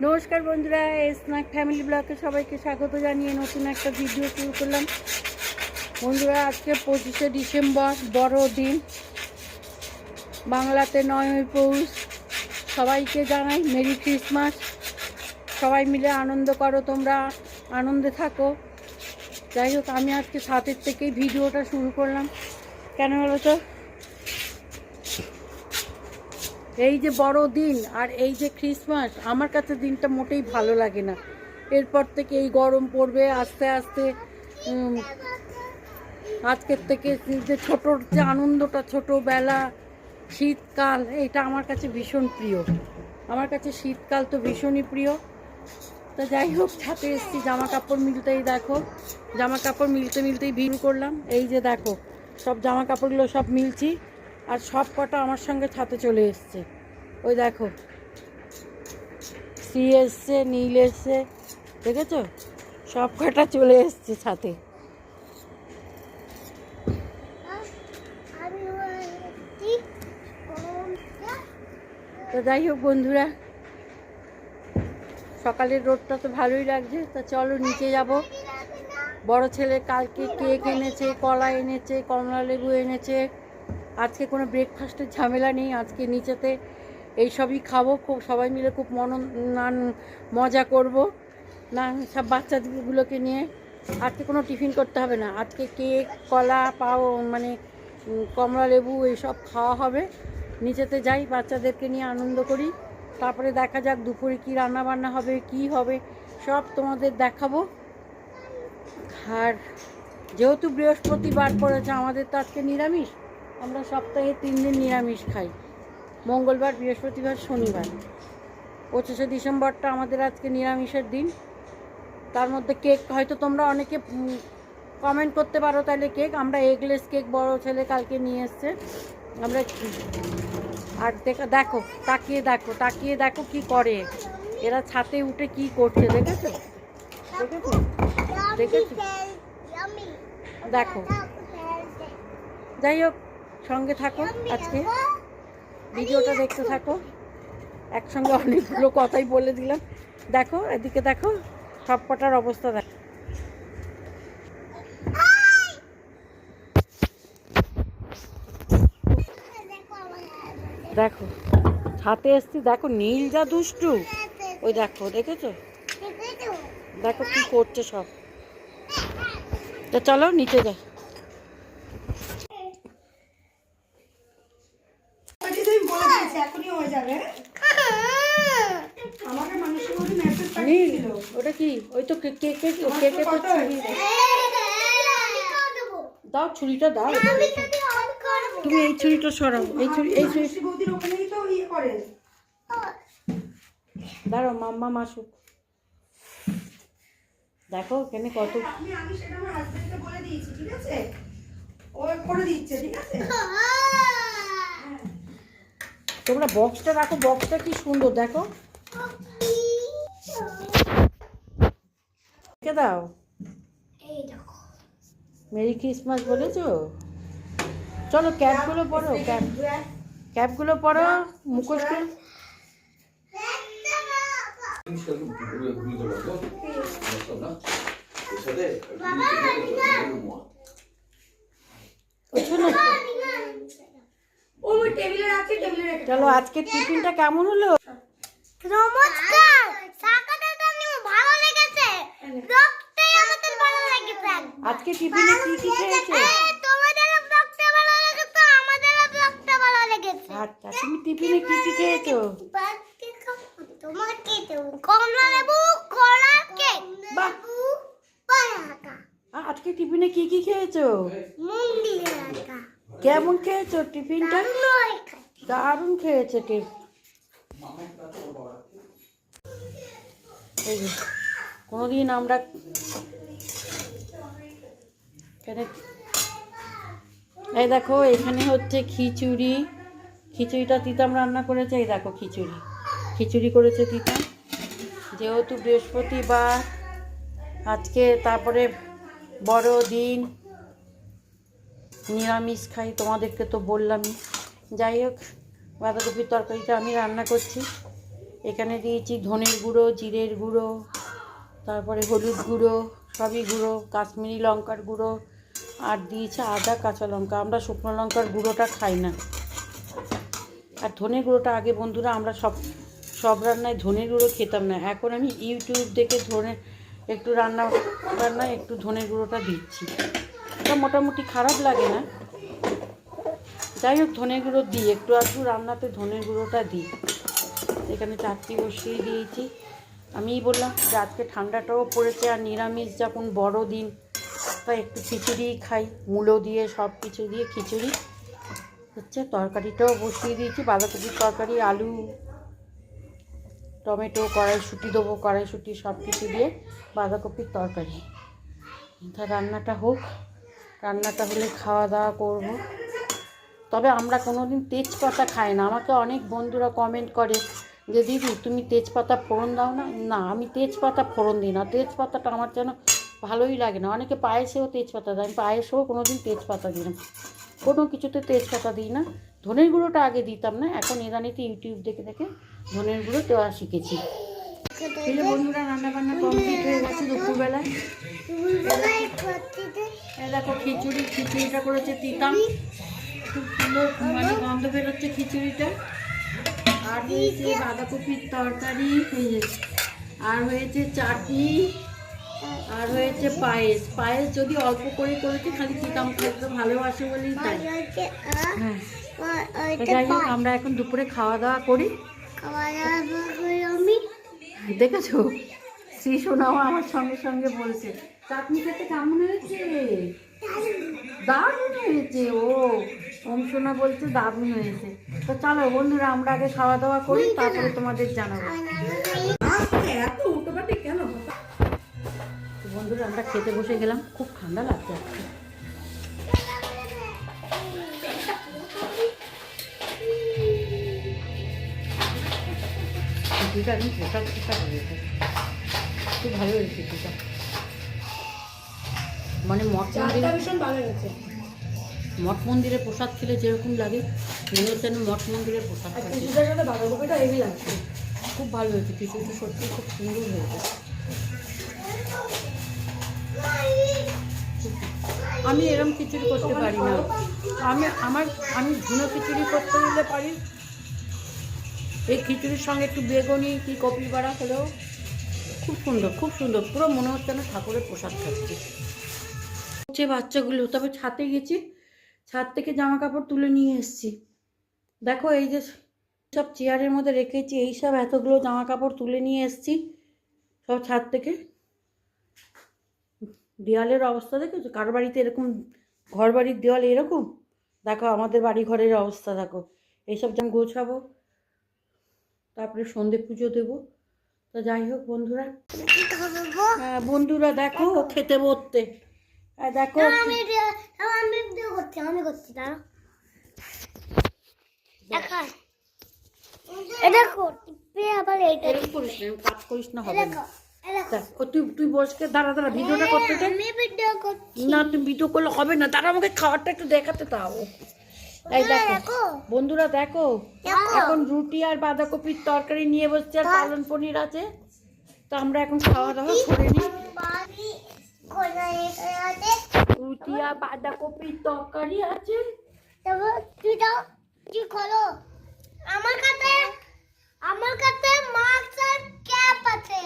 নমস্কার বন্ধুরা, snack family ব্লগে সবাইকে স্বাগত জানিয়ে নতুন একটা ভিডিও শুরু করলাম। বন্ধুরা, আজকে 25শে ডিসেম্বর, বড়দিন, বাংলাতে 9ই পৌষ। সবাইকে জানাই মেরি ক্রিসমাস। সবাই মিলে আনন্দ করো, তোমরা আনন্দে থাকো। যাই হোক, আমি আজকে ছাদের থেকেই ভিডিওটা শুরু করলাম। কেন বলো তো, এই যে বড়দিন আর এই যে ক্রিসমাস, আমার কাছে দিনটা মোটেই ভালো লাগে না। এরপর থেকে এই গরম পড়বে আস্তে আস্তে। আজকের থেকে যে ছোটোর যে আনন্দটা, ছোটোবেলা, শীতকাল, এটা আমার কাছে ভীষণ প্রিয়। আমার কাছে শীতকাল তো ভীষণই প্রিয়। তো যাই হোক, ছাতে এসেছি জামা কাপড় মিলতেই, দেখো জামা কাপড় মিলতেই ভিড় করলাম। এই যে দেখো, সব জামা কাপড়গুলো সব মিলছি, আর সব কটা আমার সঙ্গে ছাতে চলে এসছে। ওই দেখো, সি এসছে, নীল এসছে, দেখেছো, সব কটা চলে এসছে ছাতে। তো যাই হোক বন্ধুরা, সকালের রোদটা তো ভালোই লাগছে। তো চলো নিচে যাব। বড় ছেলে কালকে কেক এনেছে, কলা এনেছে, কমলা লেবু এনেছে। আজকে কোনো ব্রেকফাস্টের ঝামেলা নেই, আজকে নিচেতে এইসবই খাবো। খুব সবাই মিলে খুব মজা করব না, সব বাচ্চাগুলোকে নিয়ে। আজকে কোনো টিফিন করতে হবে না, আজকে কেক, কলা, কমলা লেবু এইসব খাওয়া হবে। নিচেতে যাই, বাচ্চাদেরকে নিয়ে আনন্দ করি। তারপরে দেখা যাক দুপুরে কী রান্নাবান্না হবে, কি হবে, সব তোমাদের দেখাবো। আর যেহেতু বৃহস্পতিবার পড়েছে, আমাদের তো আজকে নিরামিষ। আমরা সপ্তাহে 3 দিন নিরামিষ খাই, মঙ্গলবার, বৃহস্পতিবার, শনিবার। 25শে ডিসেম্বরটা আমাদের আজকে নিরামিষের দিন। তার মধ্যে কেক হয়তো তোমরা অনেকে কমেন্ট করতে পারো, তাহলে কেক, আমরা এগলেস কেক বড় ছেলে কালকে নিয়ে এসছে। আমরা আর দেখো, তাকিয়ে দেখো কি করে এরা, ছাতে উঠে কি করছে, দেখেছো দেখো। যাই হোক, সঙ্গে থাকো, আজকে ভিডিওটা দেখতে থাকো। একসঙ্গে অনেকগুলো কথাই বলে দিলাম। দেখো, এদিকে দেখো, সব কটার অবস্থা দেখো। দেখো ছাতে এসছি, দেখো নীল যা দুষ্টু, ওই দেখো, দেখেছো, দেখো কি করছে সব। তো চলো নিচে যাই। ওটা কি? ওই তো কেকে তো ছুরি দাও, ছুরিটা দাও। তুমি এই ছুরিটা সরাও, এই ছুরি দাঁড়াও, মাম্মা মাসুক। দেখো এখানে কত, তোমরা বক্সটা রাখো, বক্সটা কি সুন্দর দেখো, দাও। মেরি ক্রিসমাস বলেছো। চলো ক্যাপগুলো পরো, ক্যাপগুলো পরো, মুখোশগুলো। চলো, আজকে টিফিনটা কেমন হলো? আজকে টিফিনে কি কি খেয়েছো? আচ্ছা, তুমি টিফিনে কি কি খেয়েছো? আজকে টিফিনে কি কি খেয়েছো? কেমন খেয়েছো টিফিনটা? দারুণ খেয়েছে টিফিন। কোনোদিন আমরা এই দেখো, এখানে হচ্ছে খিচুড়িটা তিতাম রান্না করেছে। এই দেখো, খিচুড়ি করেছে তিতাম, যেহেতু বৃহস্পতিবার আজকে। তারপরে বড়দিন, নিরামিষ খাই, তোমাদেরকে তো বললামই। যাই হোক, বাঁধাকপির তরকারিটা আমি রান্না করছি। এখানে দিয়েছি ধনের গুঁড়ো, জিরের গুঁড়ো, তারপরে হলুদ গুঁড়ো, সবই গুঁড়ো, কাশ্মীরি লঙ্কার গুঁড়ো, আর দিয়েছে আদা, কাঁচা লঙ্কা। আমরা শুকনো লঙ্কার গুঁড়োটা খাই না। আর ধনের গুঁড়োটা আগে বন্ধুরা আমরা সব রান্নায় ধনের গুঁড়ো খেতাম না। এখন আমি ইউটিউব দেখে একটু রান্নায় একটু ধনের গুঁড়োটা দিচ্ছি। এটা মোটামুটি খারাপ লাগে না। যাই হোক, ধনের গুঁড়ো দিই একটু আধটু রান্নাতে, ধনের গুঁড়োটা দিই। এখানে চাটনি বসিয়ে দিয়েছি। আমিই বললাম যে আজকে ঠান্ডাটাও পড়েছে, আর নিরামিষ যখন বড় দিন, তাই একটু খিচুড়ি খাই, মূলো দিয়ে সব কিছু দিয়ে খিচুড়ি হচ্ছে। তরকারিটাও বসিয়ে দিয়েছি, বাঁধাকপির তরকারি, আলু, টমেটো, কড়াইশুঁটি দেবো, কড়াইশুঁটি সব কিছু দিয়ে বাঁধাকপির তরকারি। তা রান্নাটা হোক, রান্নাটা হলে খাওয়া দাওয়া করবো। তবে আমরা কোনো দিন তেজপাতা খাই না। আমাকে অনেক বন্ধুরা কমেন্ট করে যে দিদি তুমি তেজপাতা ফোড়ন দাও না। না, আমি তেজপাতা ফোড়ন দিই না। তেজপাতাটা আমার যেন ভালোই লাগে না। অনেকে পায়েসেও তেজপাতা দেয়, আমি পায়েসেও কোনো দিন তেজপাতা দিই না, কোনো কিছুতে তেজপাতা দিই না। ধনের গুঁড়োটা আগে দিতাম না, এখন এদানিতে ইউটিউব দেখে দেখে ধনের গুঁড়ো দেওয়া শিখেছি। বন্ধুরা রান্নাবান্না কমপ্লিট হয়ে গেছে দুপুরবেলায়। দেখো খিচুড়িটা করেছে তিতাম, খুব সুন্দর মানে গন্ধ বেরোচ্ছে খিচুড়িটা। আর হয়েছে বাঁধাকপির তরকারি, আর হয়েছে চাটনি, আর হয়েছে পায়েস যদি অল্প করে করেছি, খালি তিতাম খেতে ভালোবাসে বলেই তাই। হ্যাঁ, যাই হোক আমরা এখন দুপুরে খাওয়া দাওয়া করি। দেখেছো, শ্রী সোনাও আমার সঙ্গে সঙ্গে বলছে চাটনি খেতে কেমন হয়েছে, দারুণ হয়েছে। ওম সোনা বলছে দারুণ হয়েছে। তো চলো বন্ধুরা আমরা আগে খাওয়া দাওয়া করি, তারপরে তোমাদের জানাবো। কেন বন্ধুরা আমরা খেতে বসে গেলাম, খুব ঠান্ডা লাগছে আজকে। খিচুড়িটা একদম পোশাক হয়েছে, খুব ভালো হয়েছে খিচুড়িটা। মানে মঠ মন্দিরের প্রসাদ খেলে যেরকম লাগে, মনে হচ্ছে মঠ মন্দিরের প্রসাদ লাগছে। খুব ভালো হয়েছে খিচুড়িটা, সত্যি খুব সুন্দর হয়েছে। আমি এরকম খিচুড়ি করতে পারি না। আমি ঝুনো খিচুড়ি করতে দিলে পারি। এই খিচুড়ির সঙ্গে একটু বেগুনি কি কপি বাড়া হলেও খুব সুন্দর, পুরো মনে হচ্ছে না ঠাকুরের প্রসাদ খাচ্ছি। হচ্ছে বাচ্চাগুলো, তবে ছাদে গেছি, ছাদ থেকে জামা কাপড় তুলে নিয়ে এসেছি। দেখো এই যে সব চেয়ারের মধ্যে রেখেছি, এইসব এতগুলো জামা কাপড় তুলে নিয়ে এসেছি সব ছাদ থেকে। দেওয়ালের অবস্থা দেখেছো? কারো বাড়িতে এরকম ঘর বাড়ির দেওয়াল এরকম, দেখো আমাদের বাড়ি ঘরের অবস্থা দেখো। এইসব যেমন গোছাবো, তারপরে সন্ধে পুজো দেবো। তো যাই হোক বন্ধুরা, হ্যাঁ বন্ধুরা দেখো খেতে বসতে, দেখো কাজ করিস না, হবে না। তুই বসকে দাঁড়া ভিডিওটা করতে চাই না, তুমি ভিডিও করলে হবে না। তারা আমাকে খাবারটা একটু দেখাতে দাও। এই দেখো বন্ধুরা, দেখো এখন রুটি আর বাঁধাকপির তরকারি নিয়ে বসছে, আর পালন পনির আছে। তো আমরা এখন খাওয়া দাওয়া করে নিই। রুটি আর বাঁধাকপির তরকারি আছে। আমার কাছে মাছ আর ক্যাপ আছে।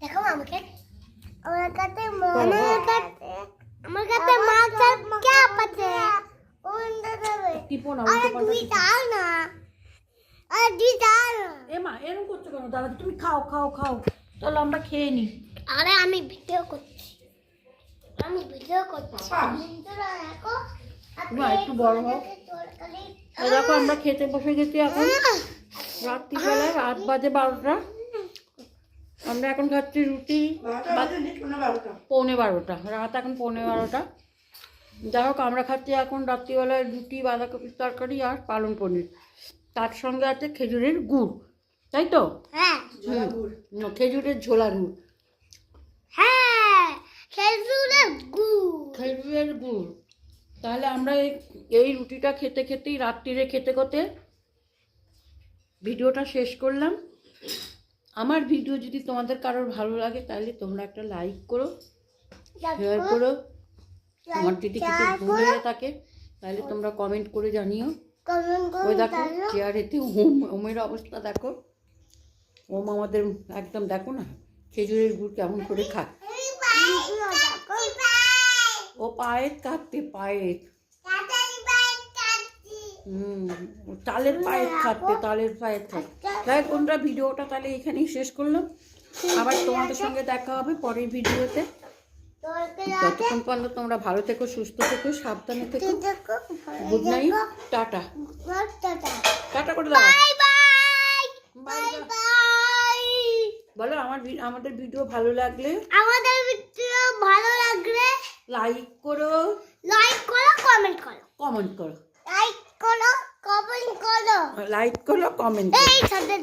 দেখো আমাকে, আমার কাছে মাছ আর ক্যাপ আছে। এরকম করছো কেন দাদা? তুমি খাও। চলো আমরা খেয়ে নিই। আরে আমি ভিডিও করছি। একটু বড় হোক। দেখো আমরা খেতে বসে গেছি এখন রাত্রিবেলায়, রাত বাজে 12টা। আমরা এখন খাচ্ছি রুটি, 12:15, রাত এখন 12:15। যাই হোক আমরা খাচ্ছি এখন রাত্রিবেলায় রুটি, বাঁধাকপির তরকারি আর পালন পনির। তার সঙ্গে আছে খেজুরের গুড়, তাই তো? হ্যাঁ, খেজুরের ঝোলা গুড়। হ্যাঁ, খেজুরের গুড়। তাহলে আমরা এই রুটিটা খেতেই রাত্রিরে খেতে ভিডিওটা শেষ করলাম। আমার ভিডিও যদি তোমাদের কারোর ভালো লাগে তাহলে তোমরা একটা লাইক করো, শেয়ার করো। আমার যদি কিছু ভুল হয়ে থাকে তাহলে তোমরা কমেন্ট করে জানিও। ওই দেখো চেয়ারেতে ওমের অবস্থা দেখো। ওম আমাদের একদম দেখো না খেজুরের গুড় কেমন করে খায়। ও পায়ের কাটতে পায়ের তালের পায়ের খাটতে তালের পায়ের খাটতে। তাই তোমরা ভিডিওটা তাহলে এখানেই শেষ করলাম। আবার তোমাদের সঙ্গে দেখা হবে পরের ভিডিওতে। ততক্ষণ পর্যন্ত তোমরা ভালো থেকো, সুস্থ থেকো, সাবধানে থেকো। Good night, tata. টাটা করে দাও। বাই বাই বলো। আমাদের ভিডিও ভালো লাগলে লাইক করো, কমেন্ট করো, কমেন্ট করো, লাইক করো, কমেন্ট করো, লাইক করো, কমেন্ট এই সাথে